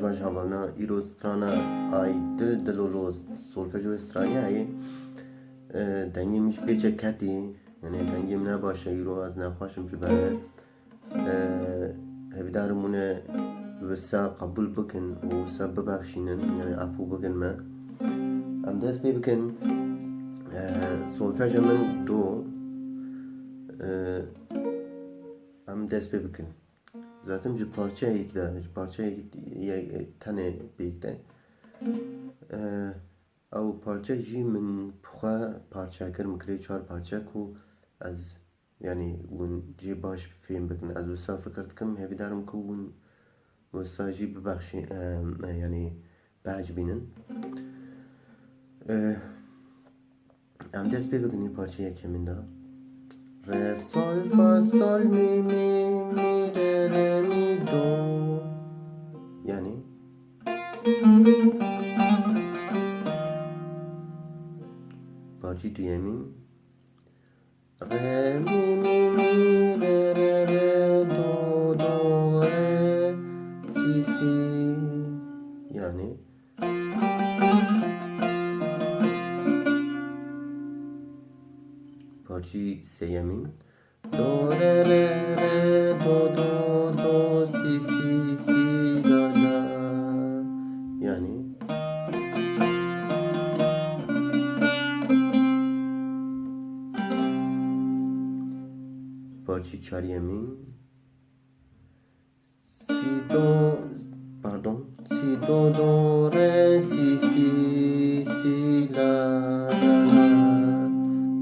باش هوانا ایرو سترانا آی دلولو سولفج و استرانی های دنگی میش بیچه کتی یعنی دنگیم نباشه ایرو از نخواشم چه بره هفیدارمونه وسا قبول بکن و وسا ببخشینن یعنی عفو بکن ما ام دست بی بکن سولفج من دو ام دست بی بکن zaten ji parçayek de ji parçayek tane bêk de ew parça jî min xwe parçakir min kirê çar parça ku ez yani hûn cê baş fêm bikin ez wisa fikir dikim hevî darim ku hûn wisa jî bibexşî yani behc bînin em dest pê bikin parçayek hemin da re sol fa sol mi mi mi re re mi do yani parça düyemin re mi mi mi re re re do do re si si yani parça seyemin do re re re do do do si si si la la yani parça çaryemin si do pardon si do do re si si si la la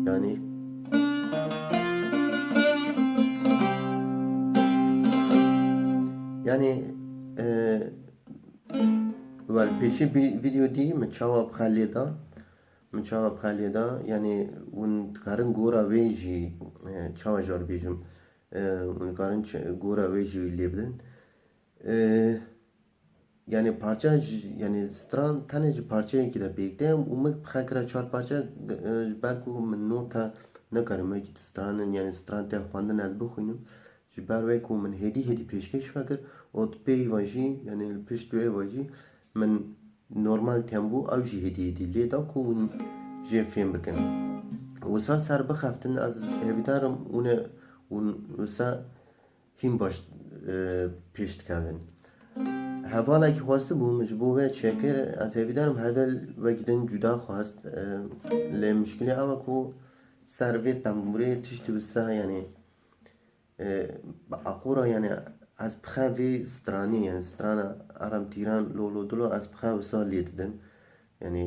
yani yani ول پیشی ویدیو دی مچاوب خالیدا yani اون کارن گورا ویجی چاوا جار بیجم اون کارن گورا ویجی لیبلن yani parça yani stran taneci parçaya ki de bekleyen umak bxakra çar parça belki من nota ne karım ki stranın yani stran te xwandin ez bixwînim ji ber wê ku min hêdî pêşkêş vekir ot pê vajî yani pişt wê vajî min normal tembû ew jî hêdî lê da ku hûn jê fêm bikin wisa ser bixeftin ez hêvîdarim hûn wisa hîn baş pêş dikevin hevalekî xwastî bûm ji bo wê çêkir ez hêvîdarim hevel wekî din cuda xwast lê mişkilê ew e ku ser vê tembûrê tiştî wisa yani aqura yani az bxevê stranî yani strana Aram Tigran lolo dilo az bxev wisa lê didim yani